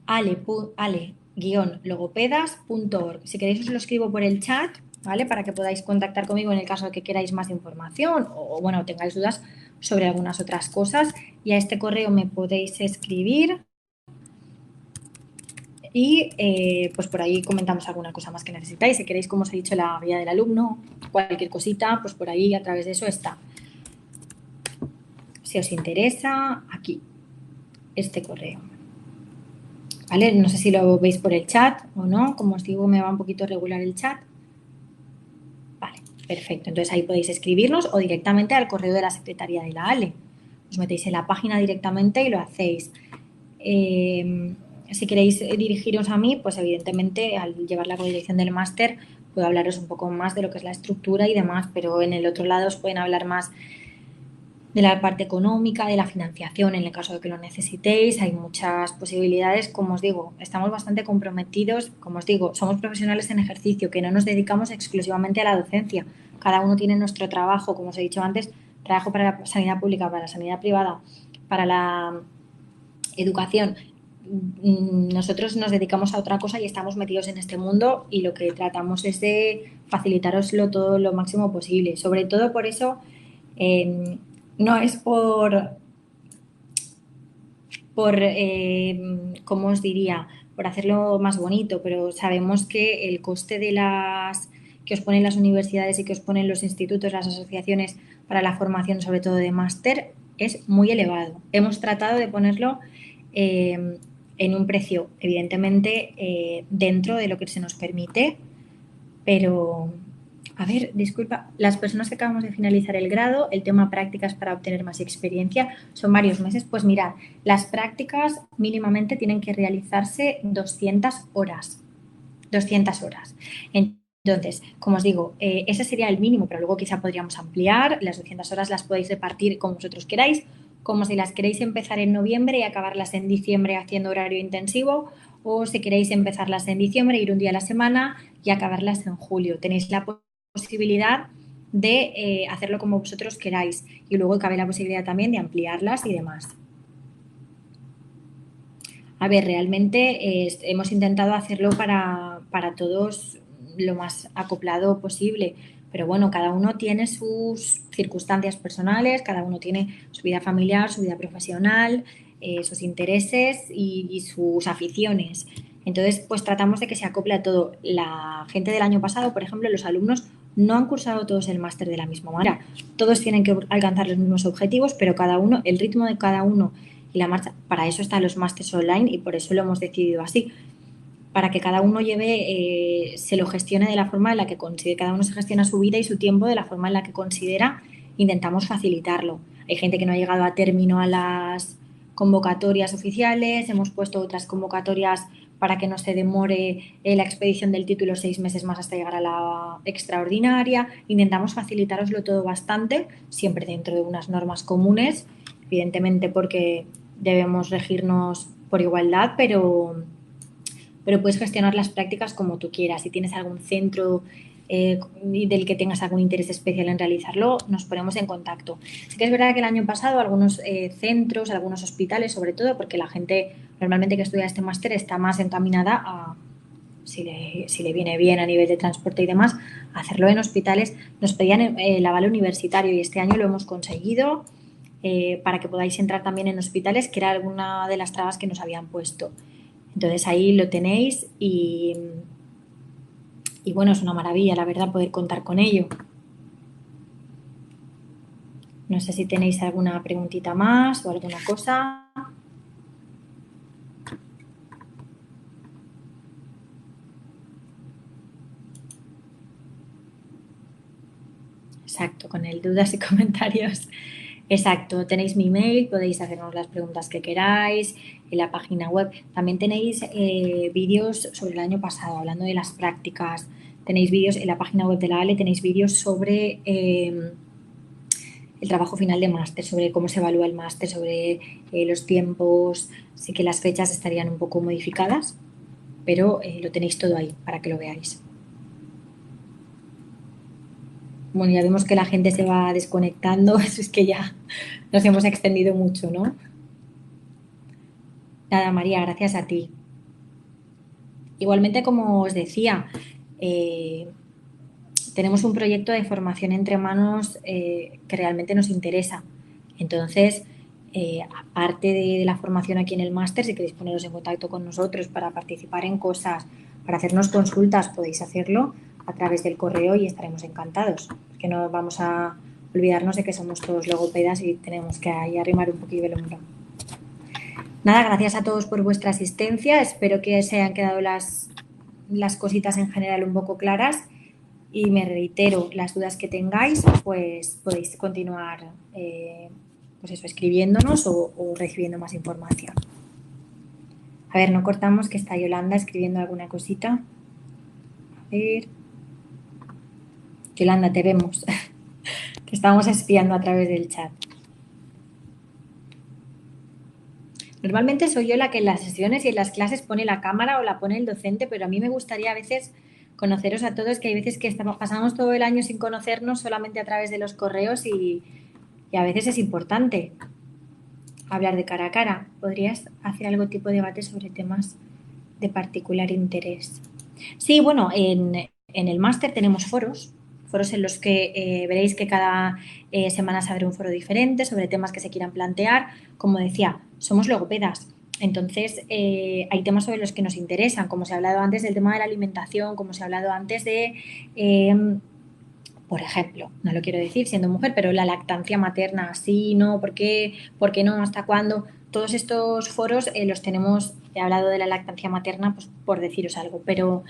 ale-logopedas.org. Si queréis os lo escribo por el chat, ¿vale? Para que podáis contactar conmigo en el caso de que queráis más información o bueno, tengáis dudas sobre algunas otras cosas. Y a este correo me podéis escribir y pues por ahí comentamos alguna cosa más que necesitáis. Si queréis, como os he dicho, la guía del alumno, cualquier cosita, pues por ahí a través de eso está. Si os interesa, aquí, este correo. ¿Vale? No sé si lo veis por el chat o no. Como os digo, me va un poquito regular el chat. Vale, perfecto. Entonces ahí podéis escribirnos o directamente al correo de la Secretaría de la ALE. Os metéis en la página directamente y lo hacéis. Si queréis dirigiros a mí, pues evidentemente al llevar la coordinación del máster puedo hablaros un poco más de lo que es la estructura y demás, pero en el otro lado os pueden hablar más de la parte económica, de la financiación en el caso de que lo necesitéis. Hay muchas posibilidades. Como os digo, estamos bastante comprometidos. Como os digo, somos profesionales en ejercicio, que no nos dedicamos exclusivamente a la docencia. Cada uno tiene nuestro trabajo, como os he dicho antes, trabajo para la sanidad pública, para la sanidad privada, para la educación. Nosotros nos dedicamos a otra cosa y estamos metidos en este mundo y lo que tratamos es de facilitaroslo todo lo máximo posible. Sobre todo por eso, no es por por, ¿cómo os diría? Por hacerlo más bonito, pero sabemos que el coste de las que os ponen las universidades y que os ponen los institutos, las asociaciones para la formación, sobre todo de máster, es muy elevado. Hemos tratado de ponerlo en un precio, evidentemente, dentro de lo que se nos permite, pero, a ver, disculpa, las personas que acabamos de finalizar el grado, el tema prácticas para obtener más experiencia, son varios meses. Pues mirad, las prácticas mínimamente tienen que realizarse 200 horas. 200 horas. Entonces, como os digo, ese sería el mínimo, pero luego quizá podríamos ampliar. Las 200 horas las podéis repartir como vosotros queráis, como si las queréis empezar en noviembre y acabarlas en diciembre haciendo horario intensivo, o si queréis empezarlas en diciembre, ir un día a la semana y acabarlas en julio. Tenéis la posibilidad de hacerlo como vosotros queráis y luego cabe la posibilidad también de ampliarlas y demás. A ver, realmente hemos intentado hacerlo para todos lo más acoplado posible, pero bueno, cada uno tiene sus circunstancias personales, cada uno tiene su vida familiar, su vida profesional, sus intereses y sus aficiones. Entonces, pues tratamos de que se acople a todo. La gente del año pasado, por ejemplo, los alumnos no han cursado todos el máster de la misma manera. Todos tienen que alcanzar los mismos objetivos, pero cada uno, el ritmo de cada uno y la marcha, para eso están los másters online y por eso lo hemos decidido así, para que cada uno lleve, se lo gestione de la forma en la que considere, cada uno se gestiona su vida y su tiempo de la forma en la que considera, intentamos facilitarlo. Hay gente que no ha llegado a término a las convocatorias oficiales, hemos puesto otras convocatorias para que no se demore la expedición del título 6 meses más hasta llegar a la extraordinaria. Intentamos facilitaroslo todo bastante, siempre dentro de unas normas comunes, evidentemente porque debemos regirnos por igualdad, pero puedes gestionar las prácticas como tú quieras. Si tienes algún centro del que tengas algún interés especial en realizarlo, nos ponemos en contacto. Sí que es verdad que el año pasado algunos centros, algunos hospitales, sobre todo, porque la gente normalmente que estudia este máster está más encaminada a, si le viene bien a nivel de transporte y demás, hacerlo en hospitales. Nos pedían el aval universitario y este año lo hemos conseguido para que podáis entrar también en hospitales, que era alguna de las trabas que nos habían puesto. Entonces ahí lo tenéis y bueno, es una maravilla, la verdad, poder contar con ello. No sé si tenéis alguna preguntita más o alguna cosa. Exacto, con el dudas y comentarios. Exacto, tenéis mi email, podéis hacernos las preguntas que queráis en la página web. También tenéis vídeos sobre el año pasado, hablando de las prácticas. Tenéis vídeos en la página web de la ALE, tenéis vídeos sobre el trabajo final de máster, sobre cómo se evalúa el máster, sobre los tiempos. Sí que las fechas estarían un poco modificadas, pero lo tenéis todo ahí para que lo veáis. Bueno, ya vemos que la gente se va desconectando, eso es que ya nos hemos extendido mucho, ¿no? Nada, María, gracias a ti. Igualmente, como os decía, eh, tenemos un proyecto de formación entre manos que realmente nos interesa. Entonces, aparte de la formación aquí en el máster, si queréis poneros en contacto con nosotros para participar en cosas, para hacernos consultas, podéis hacerlo a través del correo y estaremos encantados. Que no vamos a olvidarnos de que somos todos logopedas y tenemos que ahí arrimar un poquillo el hombro. Nada, gracias a todos por vuestra asistencia. Espero que se hayan quedado las cositas en general un poco claras y me reitero, las dudas que tengáis, pues podéis continuar pues eso, escribiéndonos o recibiendo más información. A ver, no cortamos, que está Yolanda escribiendo alguna cosita. A ver. Yolanda, te vemos. Te estamos espiando a través del chat. Normalmente soy yo la que en las sesiones y en las clases pone la cámara o la pone el docente, pero a mí me gustaría a veces conoceros a todos, que hay veces que pasamos todo el año sin conocernos solamente a través de los correos y a veces es importante hablar de cara a cara. ¿Podrías hacer algo tipo de debate sobre temas de particular interés? Sí, bueno, en el máster tenemos foros, foros en los que veréis que cada semana se abre un foro diferente sobre temas que se quieran plantear. Como decía, somos logopedas. Entonces, hay temas sobre los que nos interesan, como se ha hablado antes del tema de la alimentación, como se ha hablado antes de, por ejemplo, no lo quiero decir siendo mujer, pero la lactancia materna, sí, no, por qué no, hasta cuándo. Todos estos foros los tenemos, he hablado de la lactancia materna, pues por deciros algo, pero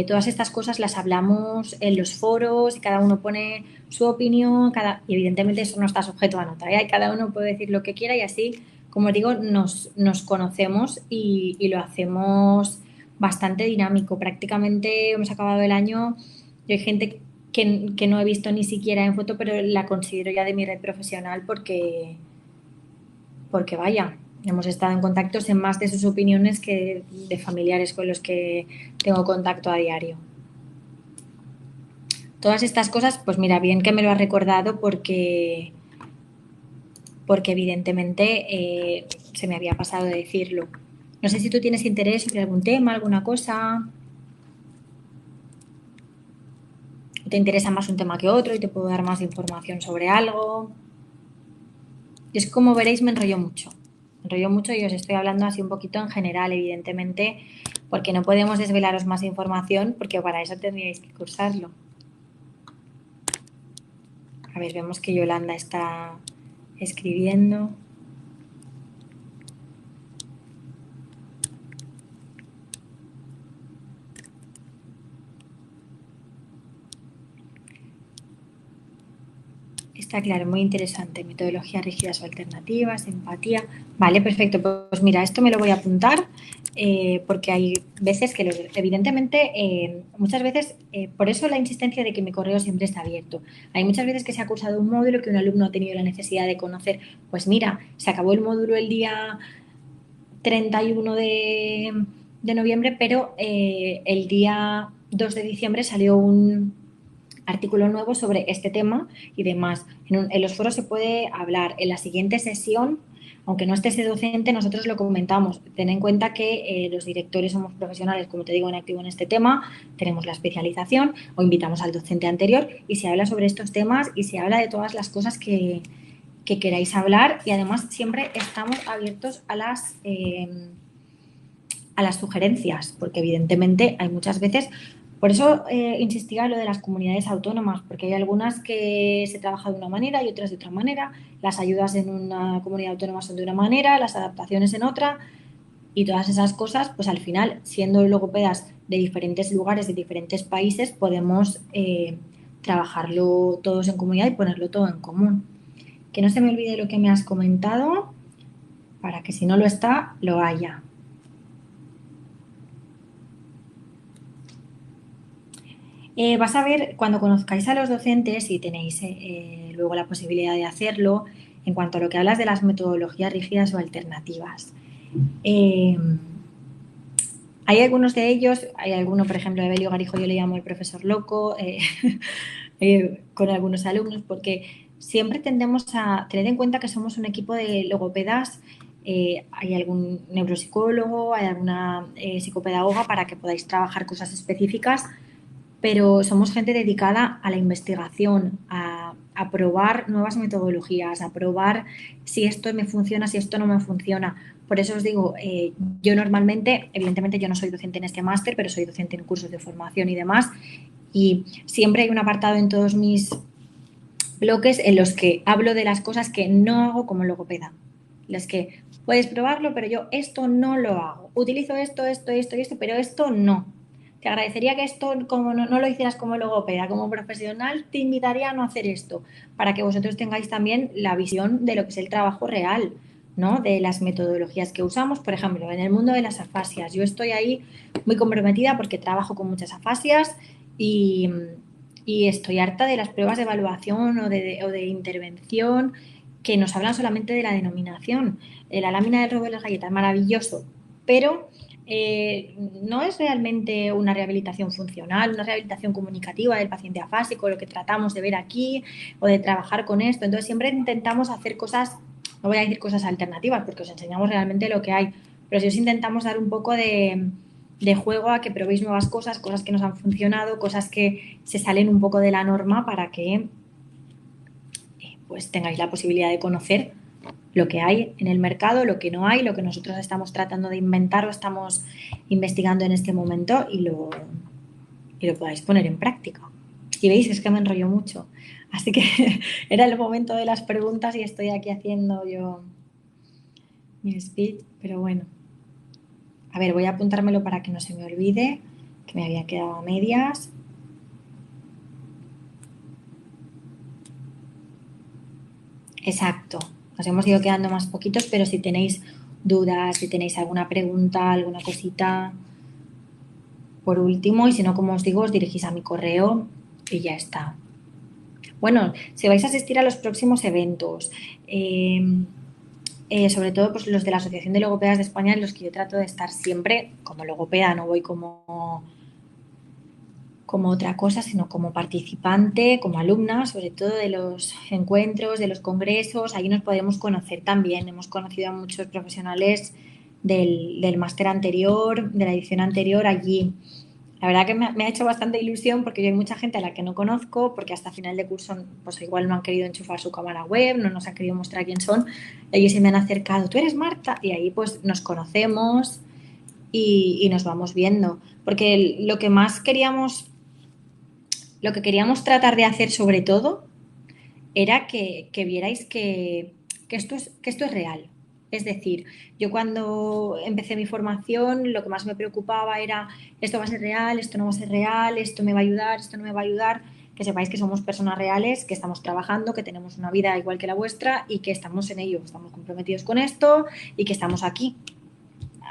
todas estas cosas las hablamos en los foros y cada uno pone su opinión, y evidentemente eso no está sujeto a nota, ¿eh? Cada uno puede decir lo que quiera y así, como os digo, nos conocemos y lo hacemos bastante dinámico. Prácticamente hemos acabado el año y hay gente que no he visto ni siquiera en foto, pero la considero ya de mi red profesional porque vaya, hemos estado en contactos en más de sus opiniones que de familiares con los que tengo contacto a diario. Todas estas cosas, pues mira, bien que me lo has recordado porque evidentemente se me había pasado de decirlo. No sé si tú tienes interés sobre algún tema, alguna cosa. ¿Te interesa más un tema que otro y te puedo dar más información sobre algo? Y es como veréis, me enrollo mucho. Me enrollo mucho y os estoy hablando así un poquito en general, evidentemente, porque no podemos desvelaros más información porque para eso tendríais que cursarlo. A ver, vemos que Yolanda está escribiendo. Está claro, muy interesante. Metodologías rígidas o alternativas, empatía. Vale, perfecto. Pues mira, esto me lo voy a apuntar porque hay veces que, evidentemente, muchas veces, por eso la insistencia de que mi correo siempre está abierto. Hay muchas veces que se ha cursado un módulo que un alumno ha tenido la necesidad de conocer. Pues mira, se acabó el módulo el día 31 de noviembre, pero el día 2 de diciembre salió un artículo nuevo sobre este tema y demás. En los foros se puede hablar. En la siguiente sesión, aunque no esté ese docente, nosotros lo comentamos. Ten en cuenta que los directores somos profesionales, como te digo, en activo en este tema, tenemos la especialización o invitamos al docente anterior y se habla sobre estos temas y se habla de todas las cosas que queráis hablar y además siempre estamos abiertos a las sugerencias, porque evidentemente hay muchas veces, por eso insistía en lo de las comunidades autónomas, porque hay algunas que se trabaja de una manera y otras de otra manera, las ayudas en una comunidad autónoma son de una manera, las adaptaciones en otra, y todas esas cosas, pues al final, siendo logopedas de diferentes lugares, de diferentes países, podemos trabajarlo todos en comunidad y ponerlo todo en común. Que no se me olvide lo que me has comentado, para que si no lo está, lo haya. Vas a ver, cuando conozcáis a los docentes y tenéis luego la posibilidad de hacerlo, en cuanto a lo que hablas de las metodologías rígidas o alternativas. Hay algunos de ellos, hay alguno, por ejemplo, de Evelio Garijo, yo le llamo el profesor loco, con algunos alumnos, porque siempre tendemos a tener en cuenta que somos un equipo de logopedas, hay algún neuropsicólogo, hay alguna psicopedagoga para que podáis trabajar cosas específicas, pero somos gente dedicada a la investigación, a probar nuevas metodologías, a probar si esto me funciona, si esto no me funciona. Por eso os digo, yo normalmente, evidentemente yo no soy docente en este máster, pero soy docente en cursos de formación y demás, y siempre hay un apartado en todos mis bloques en los que hablo de las cosas que no hago como logopeda. Las que puedes probarlo, pero yo esto no lo hago. Utilizo esto y esto, pero esto no. Te agradecería que esto, como no lo hicieras como logopeda, como profesional, te invitaría a no hacer esto, para que vosotros tengáis también la visión de lo que es el trabajo real, ¿no? De las metodologías que usamos, por ejemplo, en el mundo de las afasias. Yo estoy ahí muy comprometida porque trabajo con muchas afasias y estoy harta de las pruebas de evaluación o de intervención que nos hablan solamente de la denominación. La lámina del robo de las galletas, maravilloso, pero no es realmente una rehabilitación funcional, una rehabilitación comunicativa del paciente afásico, lo que tratamos de ver aquí o de trabajar con esto. Entonces siempre intentamos hacer cosas, no voy a decir cosas alternativas porque os enseñamos realmente lo que hay, pero si os intentamos dar un poco de juego a que probéis nuevas cosas, cosas que nos han funcionado, cosas que se salen un poco de la norma para que pues tengáis la posibilidad de conocer lo que hay en el mercado, lo que no hay, lo que nosotros estamos tratando de inventar o estamos investigando en este momento y lo podáis poner en práctica. Y veis, es que me enrollo mucho. Así que era el momento de las preguntas y estoy aquí haciendo yo mi speech, pero bueno. A ver, voy a apuntármelo para que no se me olvide, que me había quedado a medias. Exacto. Nos hemos ido quedando más poquitos, pero si tenéis dudas, si tenéis alguna pregunta, alguna cosita, por último, y si no, como os digo, os dirigís a mi correo y ya está. Bueno, si vais a asistir a los próximos eventos, sobre todo pues, los de la Asociación de Logopedas de España, en los que yo trato de estar siempre como logopeda, no voy como otra cosa, sino como participante, como alumna, sobre todo de los encuentros, de los congresos, ahí nos podemos conocer también. Hemos conocido a muchos profesionales del máster anterior, de la edición anterior allí. La verdad que me ha hecho bastante ilusión porque yo hay mucha gente a la que no conozco, porque hasta final de curso pues igual no han querido enchufar su cámara web, no nos han querido mostrar quién son. Ellos se me han acercado, tú eres Marta, y ahí pues nos conocemos y nos vamos viendo. Porque lo que queríamos tratar de hacer sobre todo era que vierais que esto es real. Es decir, yo cuando empecé mi formación lo que más me preocupaba era esto va a ser real, esto no va a ser real, esto me va a ayudar, esto no me va a ayudar. Que sepáis que somos personas reales, que estamos trabajando, que tenemos una vida igual que la vuestra y que estamos en ello, estamos comprometidos con esto y que estamos aquí.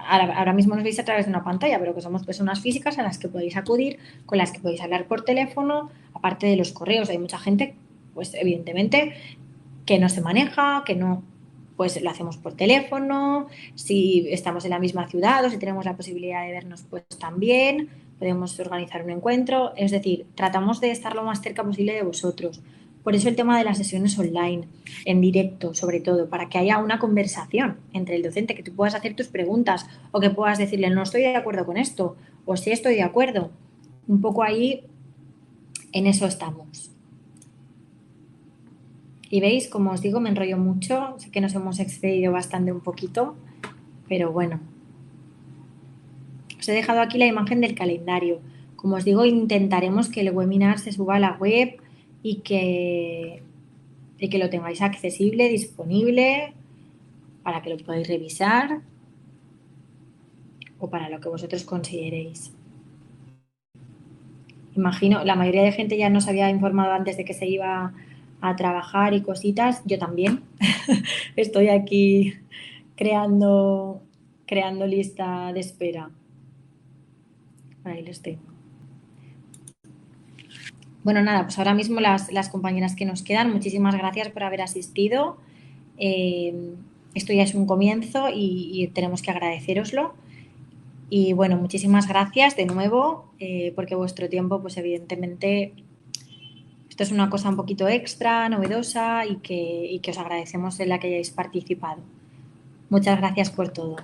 Ahora mismo nos veis a través de una pantalla, pero que somos personas físicas a las que podéis acudir, con las que podéis hablar por teléfono, aparte de los correos. Hay mucha gente, pues evidentemente, que no se maneja, que no, pues lo hacemos por teléfono, si estamos en la misma ciudad o si tenemos la posibilidad de vernos, pues también podemos organizar un encuentro, es decir, tratamos de estar lo más cerca posible de vosotros. Por eso el tema de las sesiones online, en directo, sobre todo, para que haya una conversación entre el docente, que tú puedas hacer tus preguntas o que puedas decirle, no estoy de acuerdo con esto, o sí estoy de acuerdo. Un poco ahí, en eso estamos. Y veis, como os digo, me enrollo mucho. Sé que nos hemos excedido bastante un poquito, pero bueno. Os he dejado aquí la imagen del calendario. Como os digo, intentaremos que el webinar se suba a la web y que lo tengáis accesible, disponible, para que lo podáis revisar o para lo que vosotros consideréis. Imagino, la mayoría de gente ya nos había informado antes de que se iba a trabajar y cositas. Yo también. Estoy aquí creando, creando lista de espera. Ahí los tengo. Bueno, nada, pues ahora mismo las compañeras que nos quedan, muchísimas gracias por haber asistido. Eh, Esto ya es un comienzo y tenemos que agradeceroslo. Y bueno, muchísimas gracias de nuevo, porque vuestro tiempo, pues evidentemente, esto es una cosa un poquito extra, novedosa y que os agradecemos en la que hayáis participado. Muchas gracias por todo.